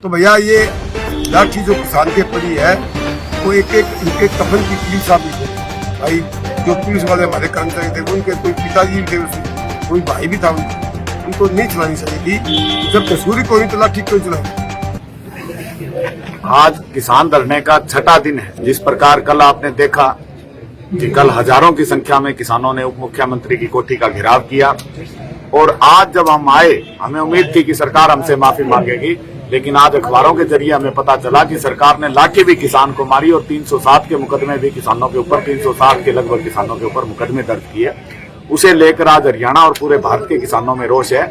तो भैया ये लाठी जो किसान के पड़ी है वो एक इनके कफन की पुलिस साबित है भाई। जो पुलिस वाले हमारे कर्मचारी थे उनके कोई पिताजी भी थे, उसमें कोई भाई भी था, उनको नहीं चलानी चाहिए थी। जब कसूरी कोई तो लाठी क्यों चलाई। आज किसान धरने का छठा दिन है। जिस प्रकार कल आपने देखा कि कल हजारों की संख्या में किसानों ने उप मुख्यमंत्री की कोठी का घेराव किया, और आज जब हम आए हमें उम्मीद थी कि सरकार हमसे माफी मांगेगी, लेकिन आज अखबारों के जरिए हमें पता चला कि सरकार ने लाठी भी किसान को मारी और 307 के मुकदमे भी किसानों के ऊपर, 307 के लगभग किसानों के ऊपर मुकदमे दर्ज किए। उसे लेकर आज हरियाणा और पूरे भारत के किसानों में रोष है।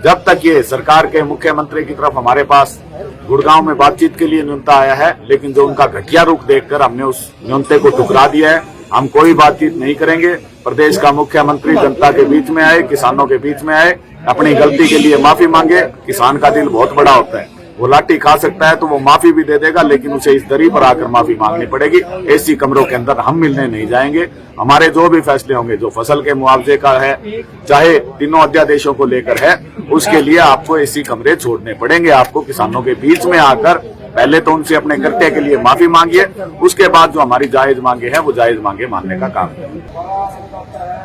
जब तक ये सरकार के मुख्यमंत्री की तरफ हमारे पास गुड़गांव में बातचीत के लिए न्योता आया है, लेकिन जो उनका घटिया रुख देखकर हमने उस न्योते को ठुकरा दिया है। हम कोई बातचीत नहीं करेंगे। प्रदेश का मुख्यमंत्री जनता के बीच में आए, किसानों के बीच में आए, अपनी गलती के लिए माफी मांगे। किसान का दिल बहुत बड़ा होता है, वो लाठी खा सकता है तो वो माफी भी दे देगा, लेकिन उसे इस दरी पर आकर माफी मांगनी पड़ेगी। एसी कमरों के अंदर हम मिलने नहीं जाएंगे। हमारे जो भी फैसले होंगे, जो फसल के मुआवजे का है, चाहे तीनों अध्यादेशों को लेकर है, उसके लिए आपको एसी कमरे छोड़ने पड़ेंगे। आपको किसानों के बीच में आकर पहले तो उनसे अपने कृत्य के लिए माफी मांगिए, उसके बाद जो हमारी जायज मांगे हैं वो जायज मांगे मानने का काम है।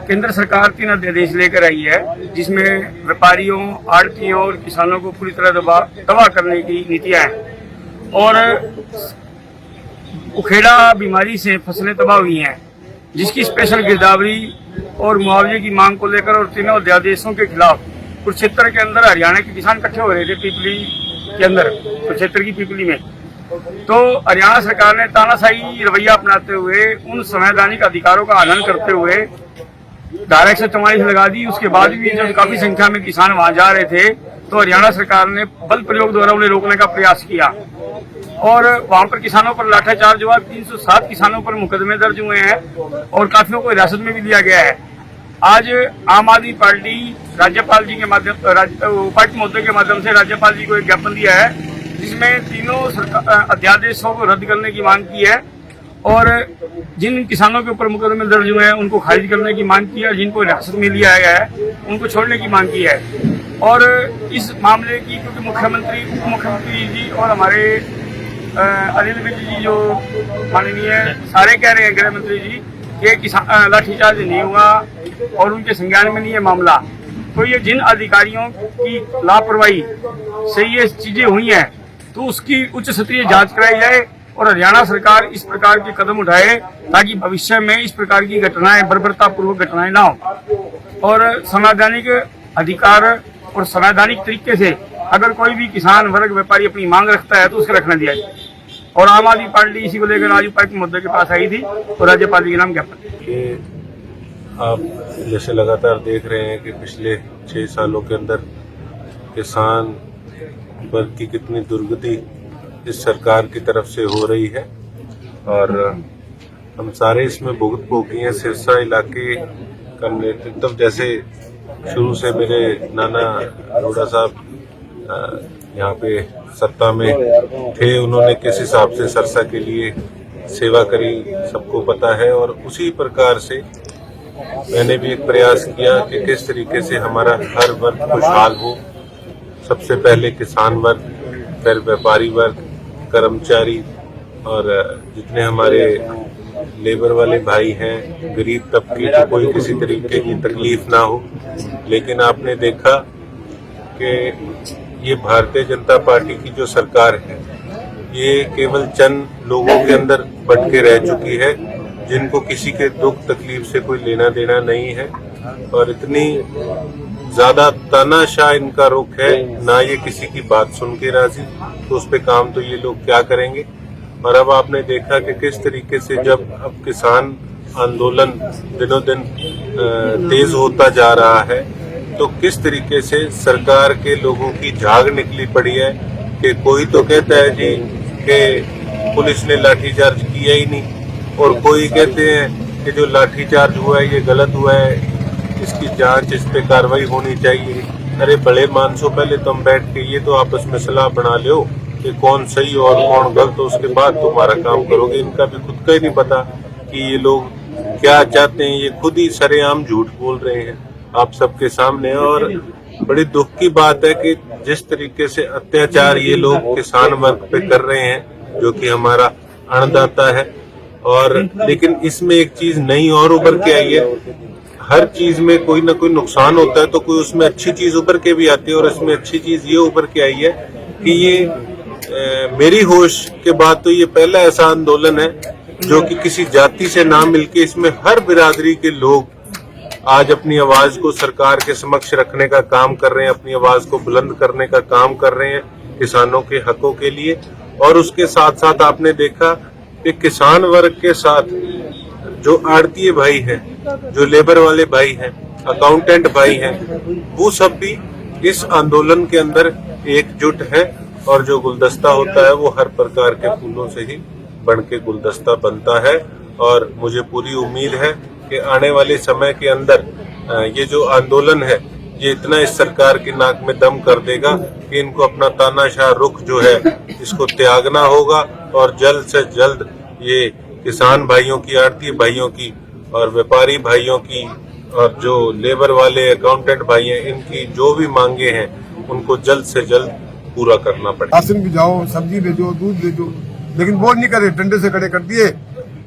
केंद्र सरकार 3 अध्यादेश लेकर आई है, जिसमें व्यापारियों, आड़तियों और किसानों को पूरी तरह तबाह करने की नीतियां हैं। और उखेड़ा बीमारी से फसलें तबाह हुई हैं, जिसकी स्पेशल गिरदावरी और मुआवजे की मांग को लेकर और तीनों अध्यादेशों के खिलाफ कुरुक्षेत्र के अंदर हरियाणा के किसान इकट्ठे हो रहे थे, पीपली के अंदर, कुरुक्षेत्र की पीपली में। तो हरियाणा सरकार ने तानाशाही रवैया अपनाते हुए, उन संवैधानिक अधिकारों का हनन करते हुए धारा 144 लगा दी। उसके बाद भी जब काफी संख्या में किसान वहां जा रहे थे तो हरियाणा सरकार ने बल प्रयोग द्वारा उन्हें रोकने का प्रयास किया और वहां पर किसानों पर लाठीचार्ज हुआ। 307 किसानों पर मुकदमे दर्ज हुए हैं और काफियों को हिरासत में भी लिया गया है। आज आम आदमी पार्टी राज्यपाल जी के माध्यम, उपायुक्त महोदय के माध्यम से राज्यपाल जी को एक ज्ञापन दिया है, जिसमें तीनों अध्यादेशों को रद्द करने की मांग की है और जिन किसानों के ऊपर मुकदमे दर्ज हुए हैं उनको खारिज करने की मांग की है, और जिनको हिरासत में लिया गया है उनको छोड़ने की मांग की है। और इस मामले की, क्योंकि मुख्यमंत्री, उप मुख्यमंत्री जी और हमारे अनिल विज जी जो माननीय सारे कह रहे हैं, गृह मंत्री जी, कि किसान लाठीचार्ज नहीं हुआ और उनके संज्ञान में नहीं है मामला, तो ये जिन अधिकारियों की लापरवाही से ये चीजें हुई हैं तो उसकी उच्च स्तरीय जांच कराई जाए और हरियाणा सरकार इस प्रकार के कदम उठाए ताकि भविष्य में इस प्रकार की घटनाएं, बर्बरतापूर्वक घटनाएं ना हो। और संवैधानिक अधिकार और संवैधानिक तरीके से अगर कोई भी किसान वर्ग, व्यापारी अपनी मांग रखता है तो उसके रखने दिया जाए। और आम आदमी पार्टी इसी को लेकर आज उपायुक्त महोदय के पास आई थी और राज्यपाल जी के नाम ज्ञापन। आप जैसे लगातार देख रहे हैं कि पिछले 6 सालों के अंदर किसान वर्ग की कितनी दुर्गति इस सरकार की तरफ से हो रही है और हम सारे इसमें भुगत भोगी हैं। सिरसा इलाके का नेतृत्व, जैसे शुरू से मेरे नाना अरोड़ा साहब यहाँ पे सत्ता में थे, उन्होंने किस हिसाब से सिरसा के लिए सेवा करी सबको पता है। और उसी प्रकार से मैंने भी एक प्रयास किया कि किस तरीके से हमारा हर वर्ग खुशहाल हो। सबसे पहले किसान वर्ग, फिर व्यापारी वर्ग, कर्मचारी और जितने हमारे लेबर वाले भाई हैं, गरीब तबके को कोई किसी तरीके की तकलीफ ना हो। लेकिन आपने देखा कि ये भारतीय जनता पार्टी की जो सरकार है, ये केवल चंद लोगों के अंदर बट के रह चुकी है, जिनको किसी के दुख तकलीफ से कोई लेना देना नहीं है। और इतनी ज्यादा तानाशाह इनका रुख है, ना ये किसी की बात सुन के राजी, तो उस पे काम तो ये लोग क्या करेंगे। और अब आपने देखा कि किस तरीके से जब अब किसान आंदोलन दिनों दिन तेज होता जा रहा है, तो किस तरीके से सरकार के लोगों की झाग निकली पड़ी है कि कोई तो कहता है जी कि पुलिस ने लाठीचार्ज किया ही नहीं, और कोई कहते हैं कि जो लाठीचार्ज हुआ है ये गलत हुआ है, इसकी जांच, इस पे कार्रवाई होनी चाहिए। अरे बड़े मानसो, पहले तुम बैठ के ये तो आपस में सलाह बना लो कि कौन सही और कौन गलत, तो उसके बाद तुम्हारा काम करोगे। इनका भी खुद का ही नहीं पता कि ये लोग क्या चाहते हैं। ये खुद ही सरेआम झूठ बोल रहे हैं आप सबके सामने। और बड़ी दुख की बात है कि जिस तरीके से अत्याचार ये लोग किसान वर्ग पे कर रहे हैं, जो कि हमारा अन्नदाता है, और लेकिन इसमें एक चीज नई और उभर के आई है। हर चीज में कोई ना कोई नुकसान होता है तो कोई उसमें अच्छी चीज उभर के भी आती है, और इसमें अच्छी चीज ये उभर के आई है कि ये मेरी होश के बाद तो ये पहला ऐसा आंदोलन है जो कि किसी जाति से ना मिलके इसमें हर बिरादरी के लोग आज अपनी आवाज को सरकार के समक्ष रखने का काम कर रहे हैं, अपनी आवाज को बुलंद करने का काम कर रहे हैं किसानों के हकों के लिए। और उसके साथ साथ आपने देखा कि किसान वर्ग के साथ जो आड़तीय भाई हैं, जो लेबर वाले भाई हैं, अकाउंटेंट भाई हैं, वो सब भी इस आंदोलन के अंदर एकजुट है, और जो गुलदस्ता होता है वो हर प्रकार के फूलों से ही बन के गुलदस्ता बनता है। और मुझे पूरी उम्मीद है कि आने वाले समय के अंदर ये जो आंदोलन है ये इतना इस सरकार की नाक में दम कर देगा कि इनको अपना तानाशाह रुख जो है इसको त्यागना होगा, और जल्द से जल्द ये किसान भाइयों की, आड़ती भाइयों की और व्यापारी भाइयों की और जो लेबर वाले अकाउंटेंट भाई हैं, इनकी जो भी मांगे हैं उनको जल्द से जल्द पूरा करना पड़ेगा। राशन भी जाओ, सब्जी भेजो, दूध भेजो, लेकिन वो नहीं करे, डंडे से खड़े कर दिए।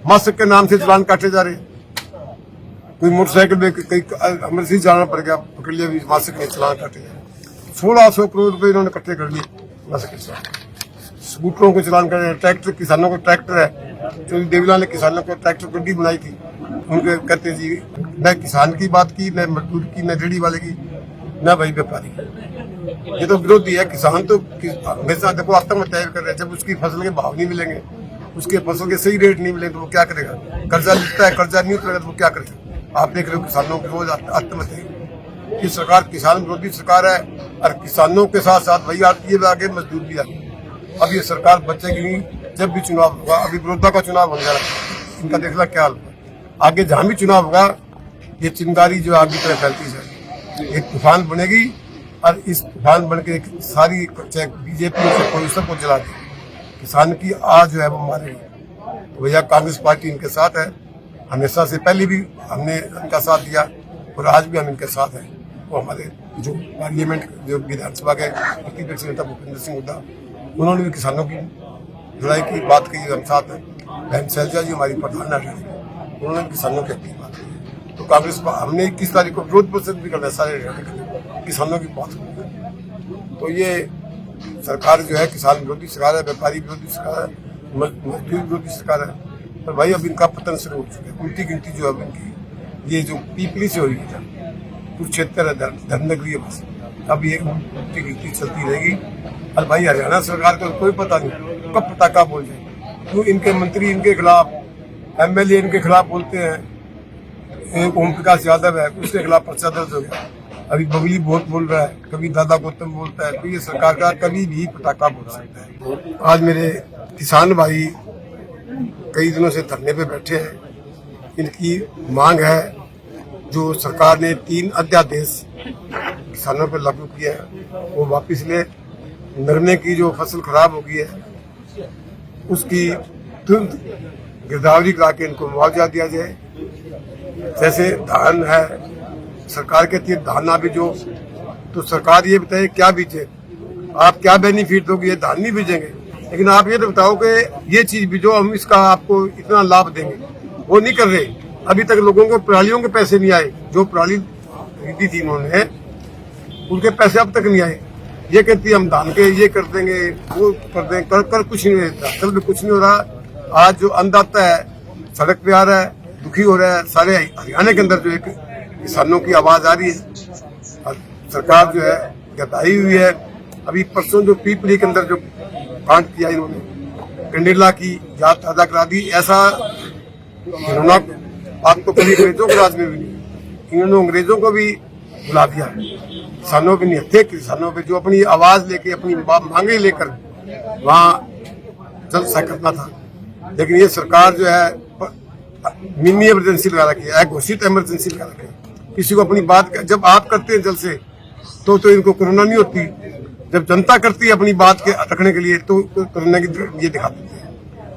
मास्क के नाम से चालान काटे जा रहे। कोई मोटरसाइकिल में कहीं अमृतसर जाना पड़ गया, पकड़ लिया, भी मास्क के चालान काटे जा रहे। 1600 करोड़ रुपए इन्होंने इकट्ठे कर लिए मास्क के साथ। स्कूटरों को चलान कर रहे हैं, ट्रैक्टर, किसानों को ट्रैक्टर है, जो देवीलाल ने किसानों को ट्रैक्टर गड्डी बनाई थी, उनके कहते जी न किसान की बात की, न मजदूर की, न रेहड़ी वाले की, न भाई व्यापारी। ये तो विरोधी है। किसान तो हमेशा देखो आत्महत्या कर रहे हैं। जब उसकी फसल के भाव नहीं मिलेंगे, उसके फसल के सही रेट नहीं मिलेंगे तो वो क्या करेगा? कर्जा लेता है, कर्जा नहीं उतरेगा तो वो क्या करेगा? आप देख रहे हो किसानों की रोज आत्महत्या। ये सरकार किसान विरोधी सरकार है, और किसानों के साथ साथ वही आती है, आगे मजदूर भी आते हैं। अब ये सरकार बचेगी नहीं। जब भी चुनाव होगा, अभी विरोधा का चुनाव होने जा रहा है, इनका देखना क्या हाल होगा। आगे जहां भी चुनाव होगा, ये चिंगारी जो आगे तरह फैलती जाएगी, एक तूफान बनेगी, और इस तूफान बन के सारी चाहे बीजेपी से कोई सबको जला दे। किसान की आज जो है वो मारेगी। तो भैया कांग्रेस पार्टी इनके साथ है, हमेशा से पहले भी हमने इनका साथ दिया और आज भी हम इनके साथ हैं। वो हमारे जो पार्लियामेंट, जो विधानसभा के प्रतिपक्ष नेता भूपेंद्र सिंह हुड्डा, उन्होंने भी किसानों की लड़ाई की बात कही, हम साथ हैं। बहन शैलजा जी हमारी प्रधान है, उन्होंने भी किसानों की अपनी बात की। तो कांग्रेस हमने 21 तारीख को विरोध प्रदर्शन भी करना है, सारे किसानों की बात करना। तो ये सरकार जो है किसान विरोधी सरकार है, व्यापारी विरोधी सरकार है, मजदूर विरोधी सरकार है। पर भाई अब इनका पतन शुरू हो चुका है। उल्टी गिनती जो है इनकी, ये जो पीपली से हो रही है, कुरुक्षेत्र है, धर्मनगरी है, बस अब ये उल्टी गिनती चलती रहेगी। और भाई हरियाणा सरकार को कोई पता नहीं कब पटाखा बोल जाए। क्यों इनके मंत्री इनके खिलाफ, एमएलए इनके खिलाफ बोलते हैं। ओम प्रकाश यादव है, उसके खिलाफ पर्चा दर्ज हो गया। अभी बबली बहुत बोल रहा है, कभी दादा गौतम बोलता है। तो ये सरकार का कभी भी पटाखा बोल सकता है। आज मेरे किसान भाई कई दिनों से धरने पे बैठे हैं। इनकी मांग है, जो सरकार ने 3 अध्यादेश किसानों पर लागू किया है वो वापिस ले। नरमे की जो फसल खराब हो गई है उसकी तुरंत गिरदावरी करा के इनको मुआवजा दिया जाए। जैसे धान है, सरकार कहती है धान ना बीजो, तो सरकार ये बताए क्या बीजे, आप क्या बेनिफिट दोगे? धान नहीं बीजेंगे, लेकिन आप ये तो बताओ कि ये चीज बीजो, हम इसका आपको इतना लाभ देंगे। वो नहीं कर रहे। अभी तक लोगों को परालियों के पैसे नहीं आए। जो पराली खरीदी थी इन्होंने, उनके पैसे अब तक नहीं आए। ये कहती है हम धान के ये कर देंगे, वो कर देंगे, कर कुछ नहीं रहता। असल में कुछ नहीं हो रहा। आज जो अन्नदाता है सड़क पे आ रहा है, दुखी हो रहा है। सारे हरियाणा के अंदर जो एक किसानों की आवाज आ रही है, और सरकार जो है गताई हुई है। अभी परसों जो पीपली के अंदर जो कांड किया इन्होंने, कंडेला की याद ताजा करा दी। ऐसा इन्होंने आप तो कभी अंग्रेजों के राज में भी नहीं, इन्होंने अंग्रेजों को भी बुला दिया। किसानों पे नहीं थे, किसानों पे जो अपनी आवाज लेके, अपनी मांगे लेकर वहाँ जलसा करना था। लेकिन ये सरकार जो है मिनी इमरजेंसी लगा रखी है, घोषित इमरजेंसी लगा रखी है। किसी को अपनी बात, जब आप करते हैं जल से तो इनको कोरोना नहीं होती। जब जनता करती है अपनी बात के रखने के लिए तो कोरोना की ये दिखा देती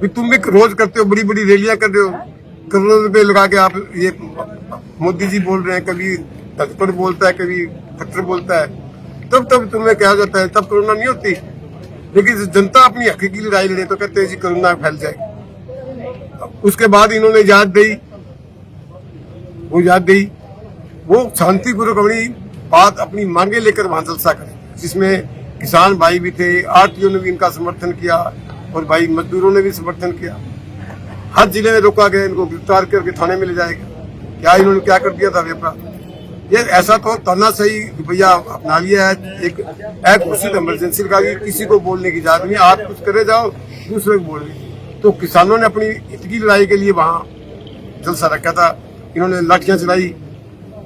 है। तुम भी रोज करते हो, बड़ी बड़ी रैलियां कर रहे हो, करोड़ों रुपए लगा के। आप ये मोदी जी बोल रहे हैं, कभी तत्पर बोलता है, कभी खट्टर बोलता है। तब तुम्हें क्या जाता है, तब कोरोना नहीं होती। लेकिन जनता अपनी हकीकी लड़ाई लड़े तो कहते हैं जी कोरोना फैल जाएगी। उसके बाद इन्होंने इजाजत दी, वो शांतिपूर्वक अपनी बात, अपनी मांगे लेकर वहां जलसा करें, जिसमें किसान भाई भी थे, आरटीओ ने भी इनका समर्थन किया और भाई मजदूरों ने भी समर्थन किया। हर जिले में रोका गया, इनको गिरफ्तार करके थाने में ले जाएगा। क्या इन्होंने क्या कर दिया था व्यापार? ये ऐसा तो तानाशाही रवैया अपना लिया है। एक घोषित इमरजेंसी लगा दी, किसी को बोलने की इजाजत नहीं, आप कुछ करे जाओ दूसरे को बोल रही। तो किसानों ने अपनी हित की लड़ाई के लिए वहां जलसा रखा था। इन्होंने लाठियां चलाई।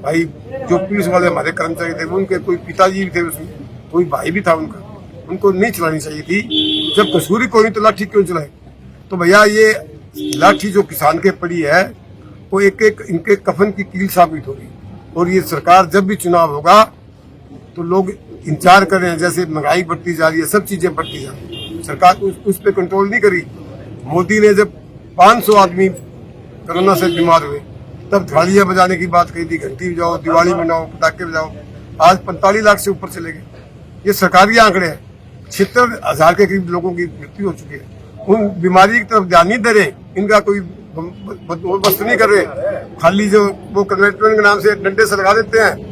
भाई जो पुलिस वाले हमारे कर्मचारी थे, उनके कोई पिताजी भी थे, उसमें कोई भाई भी था उनका, उनको नहीं चलानी चाहिए थी। जब कसूरी कोई तो लाठी क्यों चलाए? तो भैया ये लाठी जो किसान के पड़ी है, वो एक एक इनके कफन की कील साबित होगी। और ये सरकार जब भी चुनाव होगा तो लोग इंतजार कर रहे हैं, जैसे महंगाई बढ़ती जा रही है, सब चीजें बढ़ती जा रही है, सरकार उस पर कंट्रोल नहीं करी। मोदी ने जब 500 आदमी कोरोना से बीमार हुए तब थालियां बजाने की बात कही थी, घंटी बजाओ, दिवाली मनाओ, पटाखे बजाओ। आज 45 लाख से ऊपर चले गए। ये सरकारी आंकड़े हैं। 76,000 के करीब लोगों की मृत्यु हो चुकी है। उन बीमारी की तरफ ध्यान नहीं दे रहे, इनका कोई बंदोबस्त नहीं कर रहे। खाली जो वो कन्वेंटमेंट के नाम से डंडे से लगा देते हैं